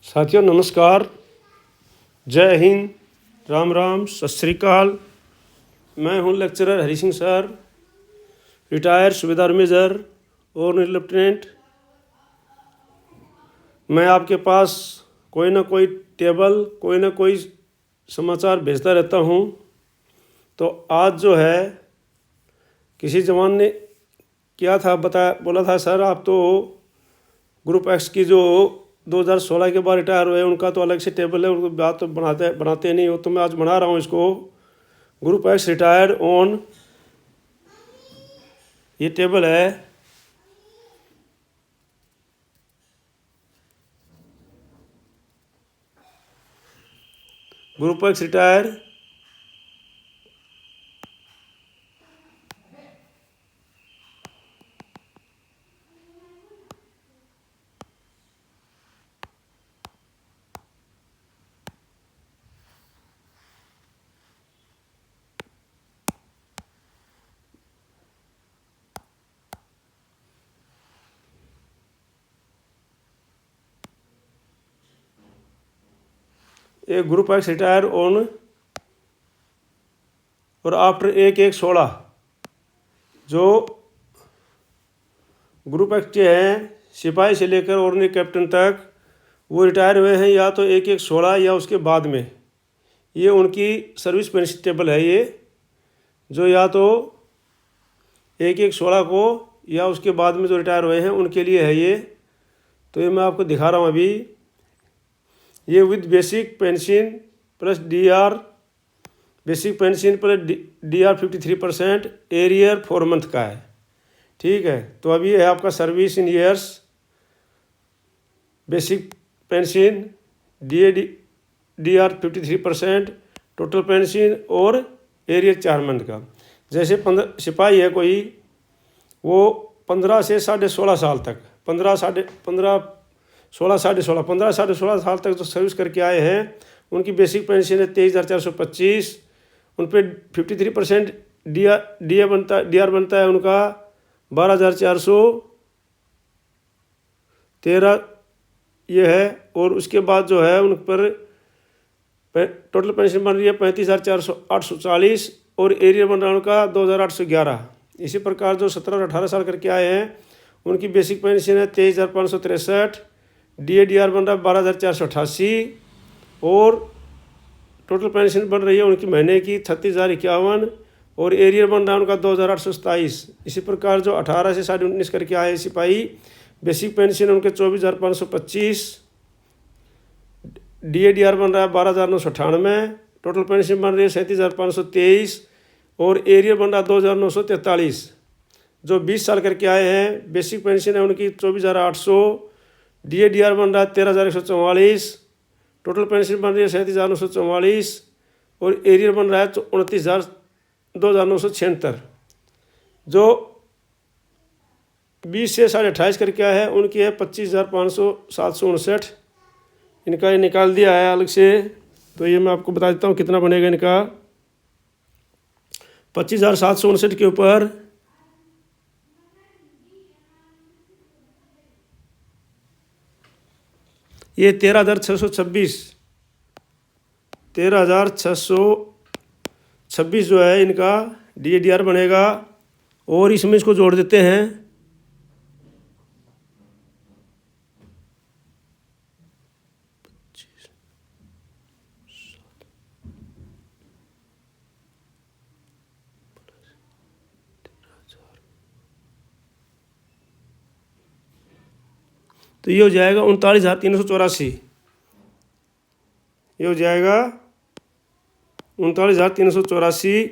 साथियों नमस्कार, जय हिंद, राम राम, सत श्री अकाल। मैं हूं lecturer Hari Singh sir, retired सूबेदार मेजर और लेफ्टिनेंट। मैं आपके पास कोई ना कोई टेबल, कोई ना कोई समाचार भेजता रहता हूं। तो आज जो है किसी जवान ने क्या था बोला था, सर आप तो ग्रुप एक्स की जो 2016 के बाद रिटायर हुए उनका तो अलग से टेबल है, उनको बात तो बनाते नहीं हो। तो मैं आज बना रहा हूँ इसको, ग्रुप एक्स रिटायर्ड ऑन। ये टेबल है, ग्रुप एक्स रिटायर एक ग्रुप एक्स रिटायर ऑन और आफ्टर 1/1/16 जो ग्रुप एक्स के हैं सिपाही से लेकर ऑर्डिनरी कैप्टन तक वो रिटायर हुए हैं या तो 1/1/16 या उसके बाद में। ये उनकी सर्विस पेंशन टेबल है, ये जो या तो 1/1/16 को या उसके बाद में जो रिटायर हुए हैं उनके लिए है ये। तो ये मैं आपको दिखा रहा हूँ अभी। ये with basic pension plus DR, basic pension plus DR 53% arrear 4 month का है, ठीक है। तो अभी है आपका service in years, basic pension, DR 53%, total pension और एरियर 4 मंथ का। जैसे 15 सिपाही है कोई, वो 15 से 16.5 साल तक, 15 साढ़े सोलह साल तक जो सर्विस करके आए हैं उनकी बेसिक पेंशन है 23,425। उन पर 53% डीआर बनता है उनका 12,413 ये है। और उसके बाद जो है उन पर टोटल पेंशन बन रही है 35,840 और एरियर बन रहा है उनका 2,811। इसी प्रकार जो 17 और 18 साल करके आए हैं उनकी बेसिक पेंशन है 23,563, डीआर बन रहा है 12,488 और टोटल पेंशन बन रही है उनकी महीने की 36,051 और एरियर बन रहा है उनका 2,827। इसी प्रकार जो 18 से 19 करके आए सिपाही, बेसिक पेंशन उनके 24,525, डीआर बन रहा है 12,998, टोटल पेंशन बन रही है 37,523 और एरियर बन रहा है 2,943। जो 20 साल करके आए हैं बेसिक पेंशन है उनकी 24,800, डीआर बन रहा है 13,144, टोटल पेंशन बन रही है 37,944 और एरियर बन रहा है 2,976। जो 20 से 28.5 करके आए हैं उनकी है 25,759। इनका ये निकाल दिया है अलग से। तो ये मैं आपको बता देता हूँ कितना बनेगा इनका। 25,759 के ऊपर ये 13,626 जो है इनका डीआर बनेगा। और इसमें इसको जोड़ देते हैं, तो ये हो जाएगा 39,384। ये हो जाएगा 39,384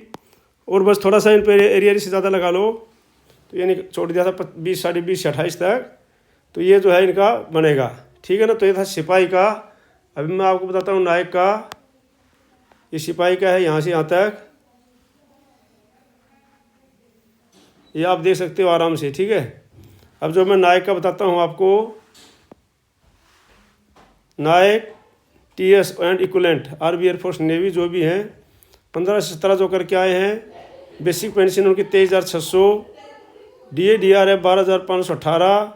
और बस थोड़ा सा इन पर एरिया से ज़्यादा लगा लो। तो ये छोड़ दिया था 20, 20, 28 तक। तो ये जो है इनका बनेगा, ठीक है ना। तो ये था सिपाही का। अभी मैं आपको बताता हूँ नायक का। ये सिपाही का है यहाँ से यहाँ तक, ये आप देख सकते हो आराम से, ठीक है। अब जो मैं नायक का बताता हूँ आपको, नायक TS and equivalent army air force navy जो भी हैं 15 से 17 जो करके आए हैं, बेसिक पेंशन उनकी 23,600, डीआर है 12,518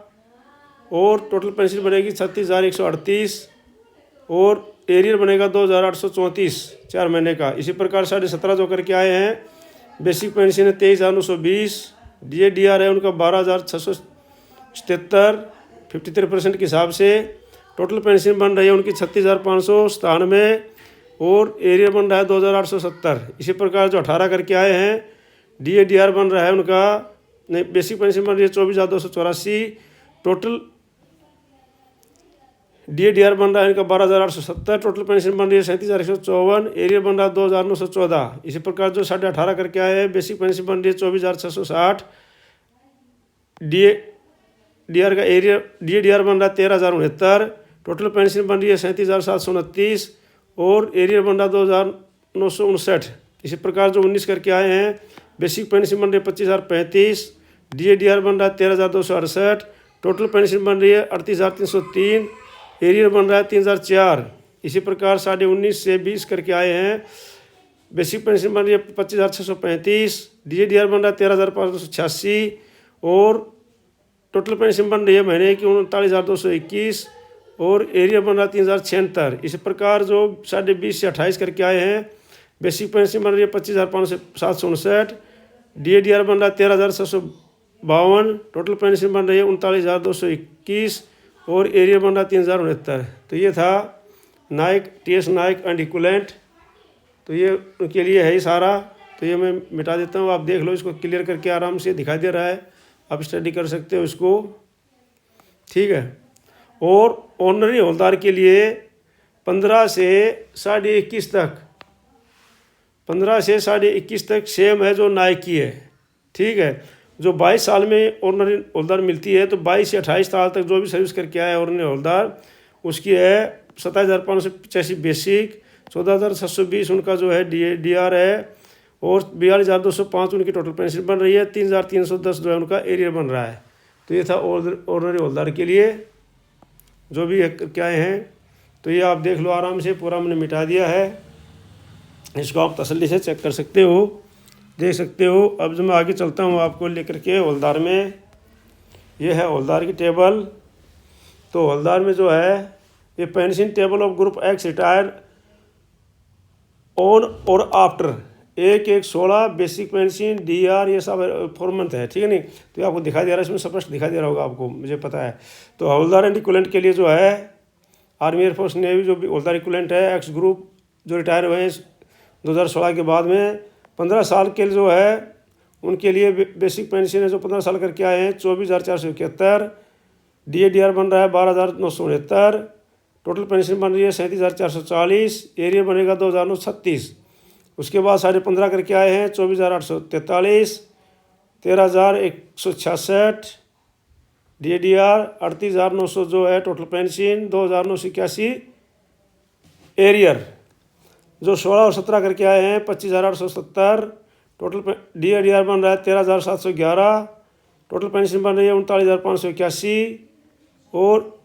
और टोटल पेंशन बनेगी 36,138 और एरियर बनेगा 2834 4 महीने का। इसी प्रकार 17.5 जो करके आए हैं। बेसिक पेंशन है 23,920, DADR है उनका 12,677 53% के हिसाब से। टोटल पेंशन बन रही है उनकी 36,597 और एरियर बन रहा है 2,870। इसी प्रकार जो 18 करके आए हैं DADR बन रहा है उनका, नहीं बेसिक पेंशन बन रही है 24,284, टोटल DADR बन रहा है इनका 12,870, टोटल पेंशन बन रही है 37,154, एरियर बन रहा है 2,914। इसी प्रकार जो 18.5 करके आए हैं बेसिक पेंशन बन रही है 24,660, DADR का DADR बन रहा है 13,069, टोटल पेंशन बन रही है 37,729 और एरियर बन रहा है 2,959। इसी प्रकार जो 19 करके आए हैं बेसिक पेंशन बन रही है 25,035, DADR बन रहा है 13,268, टोटल पेंशन बन रही है 38,303, एरियर बन रहा है 3,004। इसी प्रकार 19.5 से 20 करके आए हैं बेसिक पेंशन बन रही है 25,635, DADR बन रहा है 13,586 और टोटल पेंशन बन रही है महीने की 39,221 और एरिया बन रहा है 3,076। इसी प्रकार जो 20.5 से 28 करके आए हैं बेसिक पेंशन बन रही है 25,759, DADR बन रहा है 13,652, टोटल पेंशन बन रही है 39,221 और एरिया बन रहा है 3,069। तो ये था Naik TS Naik and equivalent. तो ये उनके लिए है ही सारा। तो ये मैं मिटा देता हूँ, आप देख लो इसको क्लियर करके, आराम से दिखाई दे रहा है, आप स्टडी कर सकते हो इसको, ठीक है। और ऑनरी हवलदार के लिए 15 से 21.5 तक, 15 से 21.5 तक सेम है जो नाइक की है, ठीक है। जो 22 साल में ऑनरी हवलदार मिलती है तो 22 से 28 साल तक जो भी सर्विस करके आया है ऑनरी हवलदार उसकी है 27,585 बेसिक, 14,720 उनका जो है DADR है और 42,205 उनकी टोटल पेंशन बन रही है, 3,310 जो है उनका एरियर बन रहा है। तो ये था ऑनरी हवलदार के लिए जो भी क्या हैं। तो ये आप देख लो आराम से, पूरा मैंने मिटा दिया है, इसको आप तसल्ली से चेक कर सकते हो, देख सकते हो। अब जो मैं आगे चलता हूँ आपको लेकर के हवलदार में, ये है हवलदार की टेबल। तो हवलदार में जो है ये pension table of group x retire on और आफ्टर 1/1/16 बेसिक पेंशन DR ये सब 4 मंथ है, ठीक है नहीं। तो ये आपको दिखाई दे रहा है, इसमें स्पष्ट दिखाई दे रहा होगा आपको, मुझे पता है। तो हवलदार एंड इक्विवेलेंट के लिए जो है आर्मी एयरफोर्स नेवी जो भी हवलदार इक्विवेलेंट है एक्स ग्रुप जो रिटायर हुए हैं 2016 के बाद में 15 साल के जो है उनके लिए बेसिक पेंशन है जो 15 साल करके आए हैं 24,471, DADR बन रहा है 12,969, टोटल पेंशन बन रही है 37,440, एरियर बनेगा 2,936। उसके बाद 15.5 करके आए हैं 24,843, 13,166, DADR 38,900 जो है टोटल पेंशन, 2,981 एरियर। जो 16 और 17 करके आए हैं 25,870, टोटल DADR बन रहा है 13,711, टोटल पेंशन बन रही है 39,581 और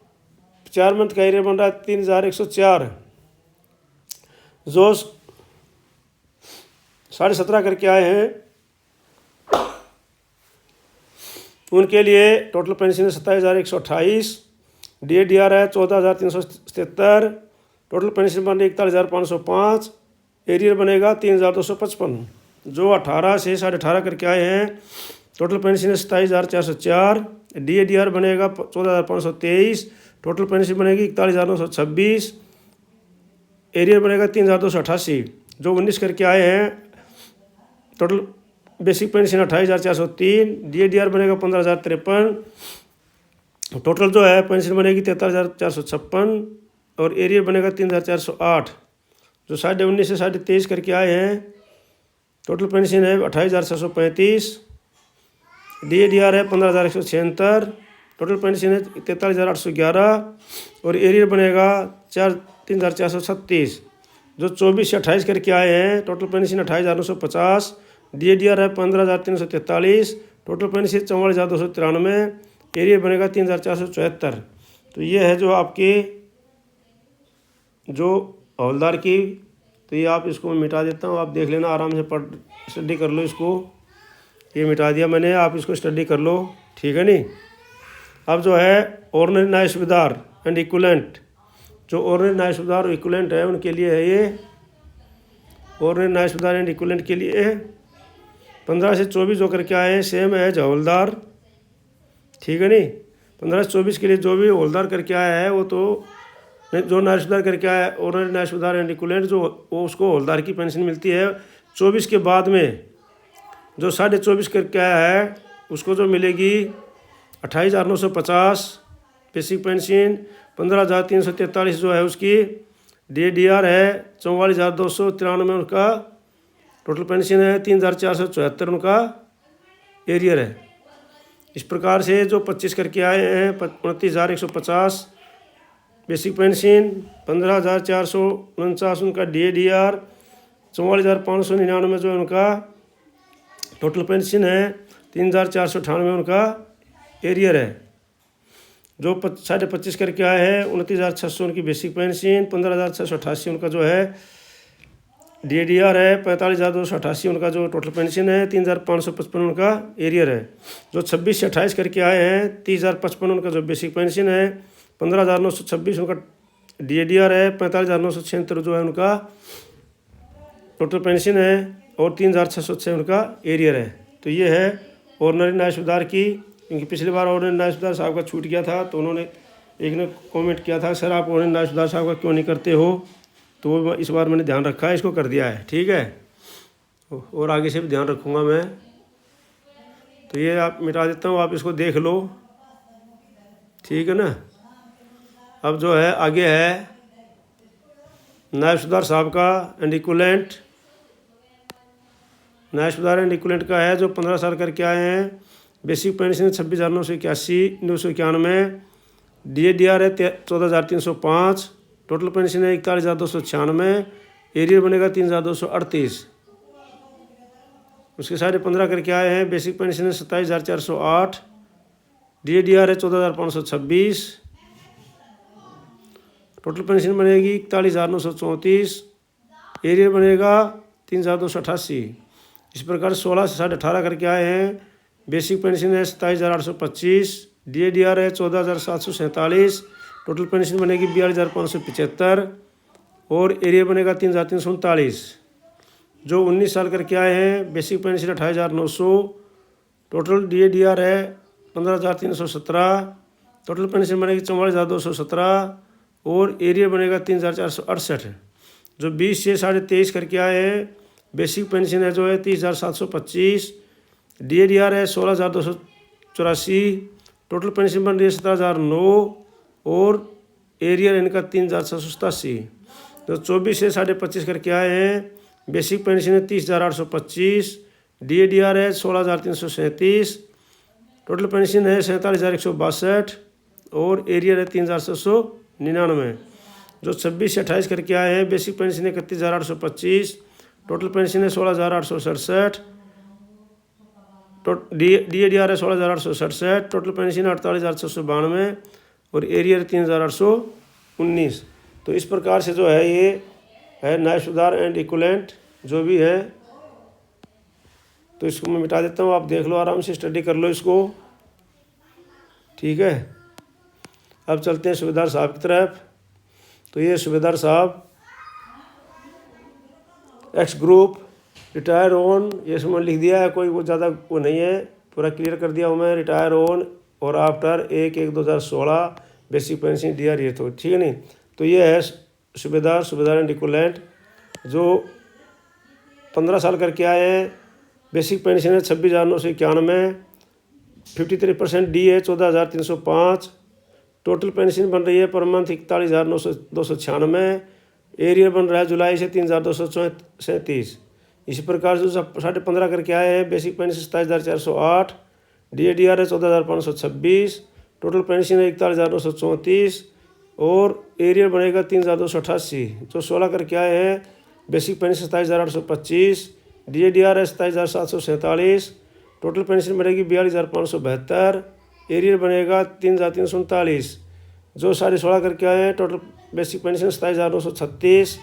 4 मंथ का एरियर बन रहा है 3,104। जो 17.5 करके आए हैं उनके लिए टोटल पेंशन है 27,128, DADR है 14,377, टोटल पेंशन बन रही है 41,505, एरियर बनेगा 3,255। जो 18 से 18.5 करके आए हैं टोटल पेंशन है 27,404, DADR बनेगा 14,523, टोटल पेंशन बनेगी 41,926, एरियर बनेगा 3,288। जो 19 करके आए हैं टोटल बेसिक पेंशन 28,403, DADR बनेगा 15,053, टोटल जो है पेंशन बनेगी 43,456 और एरियर बनेगा 3,408। जो 19.5 से 23.5 करके आए हैं टोटल पेंशन है 28,635, DADR है 15,176, टोटल पेंशन है 43,811 और एरियर बनेगा 3,436। जो 24 से 28 करके आए हैं टोटल पेंशन 28,950, DADR है 15,343, टोटल पेंशन 44,293, एरियर बनेगा 3,474। तो ये है जो आपकी जो हवलदार की। तो ये आप इसको मैं मिटा देता हूँ, आप देख लेना आराम से, पढ़ स्टडी कर लो इसको। ये मिटा दिया मैंने, आप इसको स्टडी कर लो, ठीक है नहीं। अब जो है ऑर्डिनरी नायक सूबेदार एंड इक्विवेलेंट जो ऑर्डिनरी न्याय सुधार और इक्विवेलेंट है उनके लिए है ये, ऑर्डिनरी न्याय सुधार एंड इक्विवेलेंट के लिए है। 15 से 24 जो करके आए हैं सेम है हवलदार, ठीक है नहीं। 15 से 24 के लिए जो भी हवलदार करके आया है वो तो जो न्याय सुधार करके आया है ऑर्डिनरी न्याय सुधार एंड इक्विवेलेंट जो वो उसको हवलदार की पेंशन मिलती है। 24 के बाद में जो 24.5 करके आया है उसको जो मिलेगी 28,950 बेसिक पेंशन, 15,343 जो है उसकी DAR है, 44,293 उनका टोटल पेंशन है, 3,474 उनका एरियर है। इस प्रकार से जो 25 करके आए हैं 29,150 बेसिक पेंशन, 15,449 उनका DAR, 44,599 जो है उनका टोटल पेंशन है, 3,498 उनका एरियर है। जो 25.5 करके आए हैं 29,600 उनकी बेसिक पेंशन, 15,688 उनका जो है DAR है, 45,288 उनका जो टोटल पेंशन है, 3,555 उनका एरियर है। जो 26 से 28 करके आए हैं 30,055 उनका जो बेसिक पेंशन है, 15,926 उनका DAR है, 45,976 जो है उनका टोटल पेंशन है और 3,606 उनका एरियर है। तो ये है ऑर्डिनरी न्याय सुधार की। क्योंकि पिछली बार ऑर्डिनरी न्याय सुधार साहब का छूट गया था तो उन्होंने एक ने कमेंट किया था सर आप ऑर्डिनरी न्याय सुधार साहब का क्यों नहीं करते हो, तो इस बार मैंने ध्यान रखा है, इसको कर दिया है, ठीक है। और आगे से भी ध्यान रखूँगा मैं। तो ये आप मिटा देता हूँ, आप इसको देख लो, ठीक है ना। अब जो है आगे है न्याय सुधार साहब का एंड इक्विवेलेंट। न्याय सुधार एंड इक्विवेलेंट का है जो 15 साल करके आए हैं, बेसिक पेंशन 26,981 991, DAR है 14,305, टोटल पेंशन है 41,296, एरियर बनेगा 3,238। उसके साढ़े 15 करके आए हैं, बेसिक पेंशन है 27,408, DAR है 14,526, टोटल पेंशन बनेगी 41,934, एरियर बनेगा 3,288। इस प्रकार 16 से 18.5 करके आए हैं, बेसिक पेंशन है 27,825, DAR है 14,747, टोटल पेंशन बनेगी 42,575 और एरियर बनेगा 3,339। जो 19 साल करके आए हैं, बेसिक पेंशन 28,900, टोटल DAR है 15,317, टोटल पेंशन बनेगी 44,217 और एरियर बनेगा 3,468। जो 20 से 23.5 करके आए हैं, बेसिक पेंशन है जो है 30,725, DAR है 16,284, टोटल पेंशन बन रही है 17,009 और एरियर इनका 3,687। जो 24 से 25.5 करके आए हैं, बेसिक पेंशन है 30,825, DAR है 16,337, टोटल पेंशन है 47,162 और एरियर है 3,799। जो 26 से 28 करके आए हैं, बेसिक पेंशन है 31,825, टोटल पेंशन है 16,867, DAR है 16,867, टोटल पेंशन 48,692 और एरियर 3,819। तो इस प्रकार से जो है ये है न्याय सुधार एंड इक्विवेलेंट जो भी है। तो इसको मैं मिटा देता हूँ, आप देख लो, आराम से स्टडी कर लो इसको, ठीक है। अब चलते हैं सूबेदार साहब की तरफ। तो ये सूबेदार साहब एक्स ग्रुप रिटायर ऑन, ये इसमें लिख दिया है, कोई वो ज़्यादा वो नहीं है, पूरा क्लियर कर दिया हूँ मैं। रिटायर ऑन और आफ्टर 1/1/2016 बेसिक पेंशन DAR ये तो ठीक है नहीं। तो ये है सूबेदार एंड इक्विवेलेंट जो 15 साल करके आए हैं, बेसिक पेंशन है 26,991, 53% D है 14,305, टोटल पेंशन बन रही है पर मंथ 41,296, एरियर बन रहा है जुलाई से 3,237। इसी प्रकार से 15.5 करके आए हैं, बेसिक पेंशन 27,408, DAR है 14,526, टोटल पेंशन है 41,934 और एरियर बनेगा 3,288। जो 16 करके आए हैं, बेसिक पेंशन 27,825, DAR है 27,747, टोटल पेंशन बनेगी 42,572, एरियर बनेगा 3,339। जो 16.5 करके आए हैं, टोटल बेसिक पेंशन 27,936,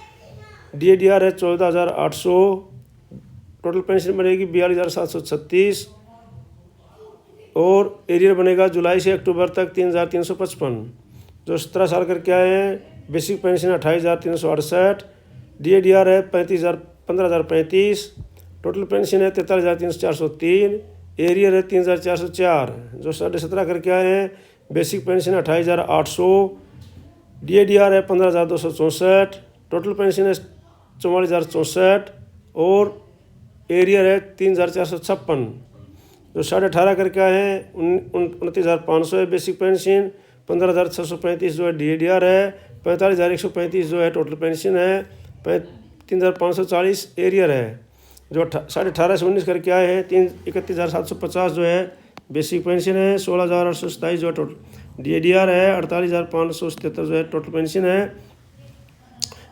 DAR है 14,800, टोटल पेंशन बनेगी 42,736 और एरियर बनेगा जुलाई से अक्टूबर तक 3,355। जो 17 साल करके आए हैं, बेसिक पेंशन 28,368, DADR है 15,035, टोटल पेंशन है 43,403, एरियर है 3,404। जो 17.5 करके आए हैं बेसिक पेंशन 28,800, DADR है 15,264, टोटल पेंशन है 44,064 और एरियर है 3,456। जो 18.5 करके आए हैं 29,500 है बेसिक पेंशन, 15,635 जो है DADR है, 45,135 जो है टोटल पेंशन है, 3,540 एरियर है। जो 18.5 से 19 करके आए हैं 31,750 जो है बेसिक पेंशन है, 16,827 जो है टोटल DADR है, 48,577 जो है टोटल पेंशन है,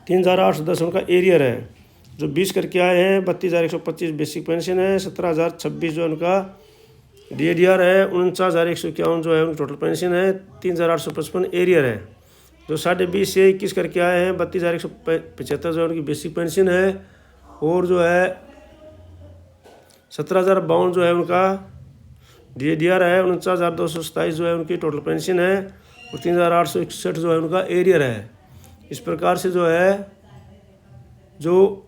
3,810 उनका एरियर है। जो 20 करके आए हैं 32,125 बेसिक पेंशन है, 17,026 जो है उनका DADR है, 49,151 जो है उनकी टोटल पेंशन है, 3,855 एरियर है। जो 20.5 से 21 करके आए हैं 32,175 जो है उनकी बेसिक पेंशन है और जो है 17,052 जो है उनका DADR है, 49,227 जो है उनकी टोटल पेंशन है और 3,861 जो है उनका एरियर है। इस प्रकार से जो है जो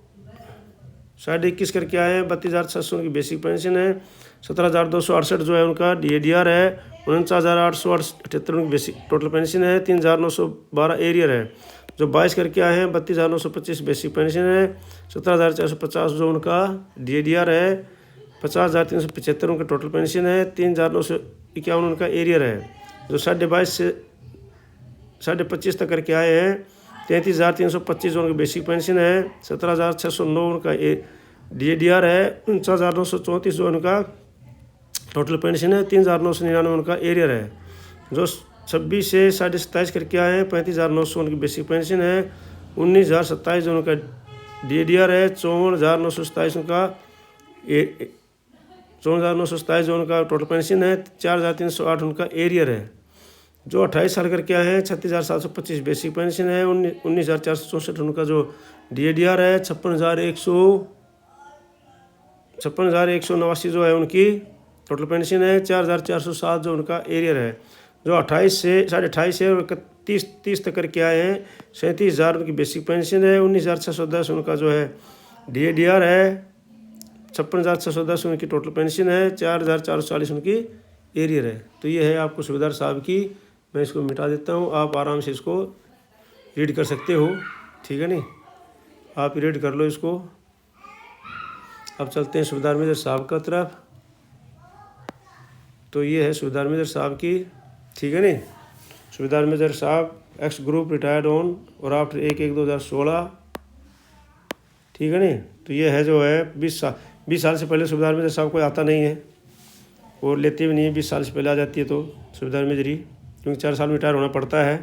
21.5 करके आए हैं 32,600 उनकी बेसिक पेंशन है, 17,268 जो है उनका DADR है, 49,878 उनकी बेसिक टोटल पेंशन है, 3,912 एरियर है। जो 22 करके आए हैं 32,925 बेसिक पेंशन है, 17,450 जो उनका DADR है, 50,375 उनका टोटल पेंशन है, 3,951 उनका एरियर है। जो 22.5 से 25.5 तक करके आए हैं 33,325 जो उनकी बेसिक पेंशन है, 17,609 उनका DADR है, 49,934 जो उनका टोटल पेंशन है, 3,999 उनका एरियर है। जो 26 से 27.5 करके आए हैं 35,900 उनकी बेसिक पेंशन है, 19,027 जो उनका DADR है, 54,927 उनका 54,927 जो उनका टोटल पेंशन है, 4,308 उनका एरियर है। जो 28 साल करके आए हैं 36,725 बेसिक पेंशन है, 19,464 उनका जो DADR है, 56,189 जो है उनकी टोटल पेंशन है, 4,407 जो उनका एरियर है। जो 28 से 28.5 से और 30 तक करके आए हैं 37,000 उनकी बेसिक पेंशन है, 19,610 उनका जो है DADR है, 56,610 उनकी टोटल पेंशन है, 4,440 उनकी एरियर है। तो ये है आपको सूबेदार साहब की, मैं इसको मिटा देता हूँ, आप आराम से इसको रीड कर सकते हो, ठीक है नहीं, आप रीड कर लो इसको। अब चलते हैं सूबेदार मेजर साहब का तरफ। तो ये है सूबेदार मेजर साहब की, ठीक है नहीं। सूबेदार मेजर साहब एक्स ग्रुप रिटायर्ड ऑन और आफ्टर 1/1/2016, ठीक है नहीं। तो ये है जो है 20 साल से पहले सूबेदार मेजर साहब कोई आता नहीं है और लेते भी नहीं है। 20 साल से पहले आ जाती है तो सूबेदार मेजरी, क्योंकि 4 साल में रिटायर होना पड़ता है।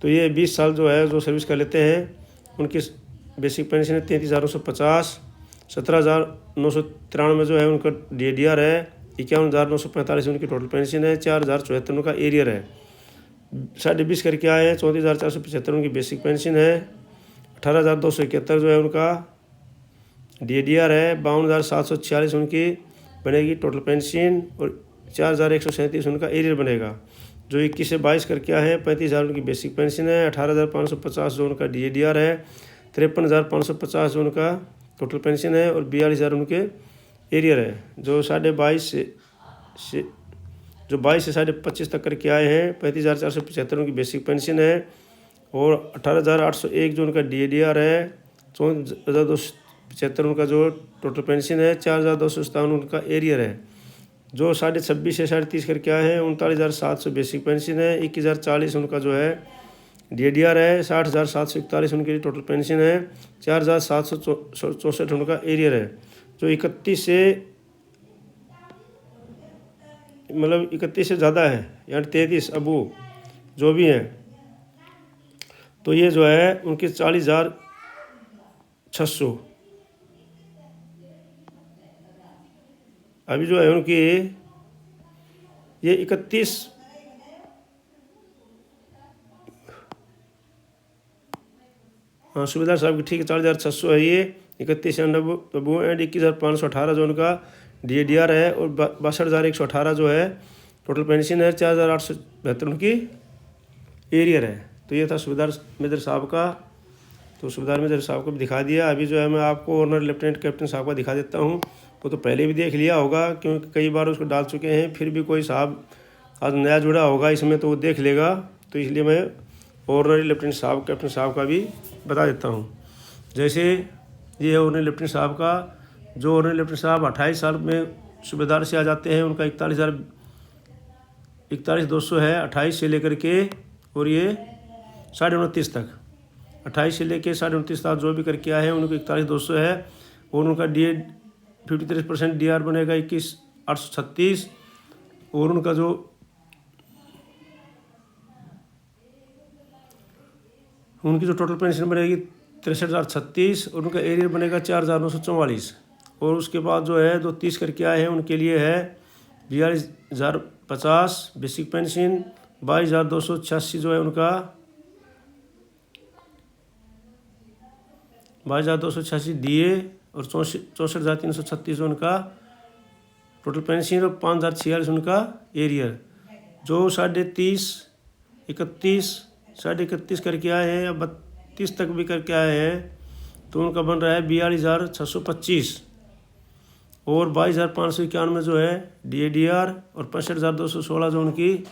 तो ये 20 साल जो है जो सर्विस कर लेते हैं उनकी बेसिक पेंशन है 33,950, 17,993 जो है उनका DADR है, 51,945 उनकी टोटल पेंशन है, 4,074 उनका एरियर है। 20.5 करके आए हैं 34,475 उनकी बेसिक पेंशन है, 18,271 जो है उनका DADR है, 52,746 उनकी बनेगी टोटल पेंशन और 4,137 उनका एरियर बनेगा। जो 21 से 22 करके आए हैं 35,000 उनकी बेसिक पेंशन है, 18,550 जो उनका DADR है, 53,550 जो उनका टोटल पेंशन है और 42,000 उनके एरियर है। जो 22.5 से जो 22 से 25.5 तक करके आए हैं 35,475 उनकी बेसिक पेंशन है और 18,801 जो उनका DADR है, 14,275 उनका जो टोटल पेंशन है, 4,257 उनका एरियर है। जो 26.5 से 30.5 करके आए हैं 39,700 बेसिक पेंशन है, 21,040 उनका जो है DADR है, 60,741 उनकी टोटल पेंशन है, 4,764 उनका एरियर है। जो 31 से मतलब 31 से ज़्यादा है यानी 33 अबू जो भी हैं तो ये जो है उनकी 40,600 अभी जो है उनकी ये 31 हाँ सूबेदार साहब की ठीक है 40,600 है ये, 31 अबू एंड 21,518 जो उनका DADR है और 62,118 जो है टोटल पेंशन है, 4,872 उनकी एरियर है। तो ये था सूबेदार मेजर साहब का। तो सूबेदार मेजर साहब को भी दिखा दिया। अभी जो है मैं आपको ऑनर लेफ्टिनेंट कैप्टन साहब का दिखा देता हूँ। वो तो पहले भी देख लिया होगा क्योंकि कई बार उसको डाल चुके हैं, फिर भी कोई साहब आज नया जुड़ा होगा इसमें तो वो देख लेगा, तो इसलिए मैं ऑनरी लेफ्टिनेंट साहब कैप्टन साहब का भी बता देता हूँ। जैसे ये है ऑनरी लेफ्टिनेंट साहब का। जो ऑनरी लेफ्टिनेंट साहब 28 साल में सूबेदार से आ जाते हैं उनका 41,200 है 28 से लेकर के, और ये 29.5 तक, 28 से लेकर 29.5 तक जो भी करके आए हैं उनको 41,200 है। और उनका DA 53% DR बनेगा 21,836। और उनका जो उनकी जो टोटल पेंशन बनेगी 63,036 और उनका एरियर बनेगा 4,944। और उसके बाद जो है जो 30 करके आए हैं उनके लिए है 42,050 बेसिक पेंशन, 22,286 जो है उनका 22,286 DA और 64,336 जो उनका टोटल पेंशन और 5,046 उनका एरियर। जो 31.5 करके आए हैं या 32 तक भी करके आए हैं तो उनका बन रहा है 42,625 और 22,591 जो है DADR और 65,216 जो उनकी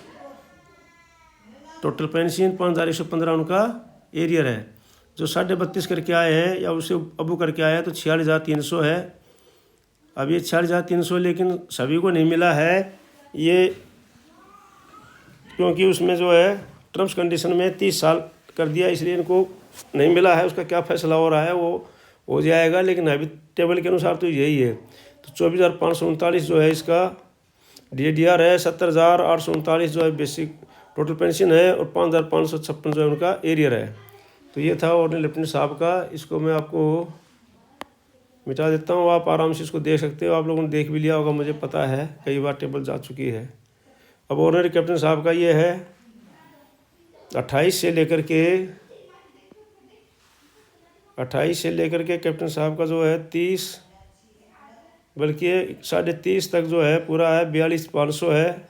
टोटल पेंशन, 5,115 उनका एरियर है। जो 32.5 करके आए हैं या उसे अबू करके आए हैं तो 46,300 है। अब ये 46,300 लेकिन सभी को नहीं मिला है ये, क्योंकि उसमें जो है टर्म्स कंडीशन में 30 साल कर दिया इसलिए इनको नहीं मिला है। उसका क्या फैसला हो रहा है वो हो जाएगा, लेकिन अभी टेबल के अनुसार तो यही है। तो 24,539 जो है इसका DADR है, 70,839 जो है बेसिक टोटल पेंशन है और 5,556 जो है उनका एरियर है। तो ये था ऑनरी लेफ्टिनेंट साहब का। इसको मैं आपको मिटा देता हूँ, आप आराम से इसको देख सकते हो। आप लोगों ने देख भी लिया होगा, मुझे पता है, कई बार टेबल जा चुकी है। अब ऑनरी कैप्टन साहब का ये है 28 से लेकर के कैप्टन साहब का जो है 30 बल्कि 30.5 तक जो है पूरा है 42,500 है।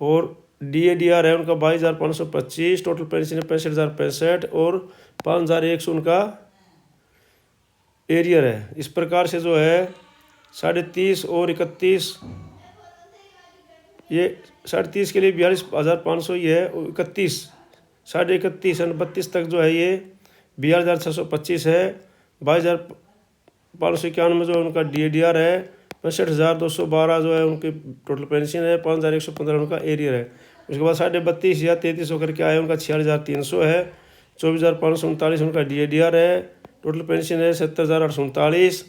और DADR है उनका 22,525, टोटल पेंशन है 65,065 और 5,100 उनका एरियर है। इस प्रकार से जो है 30.5 और 31, ये 30.5 के लिए 42,500 ही है और 31, 31.5 और 32 तक जो है ये 42,625 है। 22,591 जो उनका DADR है, 65,212 जो है उनकी टोटल पेंशन है, 5,115 उनका एरियर है। उसके बाद 32.5 या 33 करके आए उनका 46,300 है, 24,539 उनका DADR है, टोटल पेंशन है 70,839,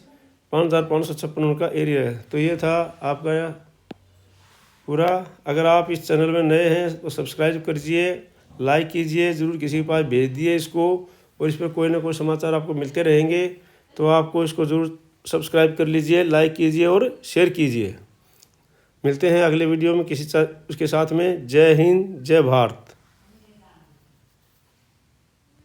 5,556 उनका एरियर है। तो ये था आपका पूरा। अगर आप इस चैनल में नए हैं तो सब्सक्राइब कीजिए, लाइक कीजिए, ज़रूर किसी के पास भेज दिए इसको, और इस पर कोई ना कोई समाचार आपको मिलते रहेंगे। तो आपको इसको ज़रूर सब्सक्राइब कर लीजिए, लाइक कीजिए और शेयर कीजिए। मिलते हैं अगले वीडियो में किसी उसके साथ में। जय हिंद, जय भारत।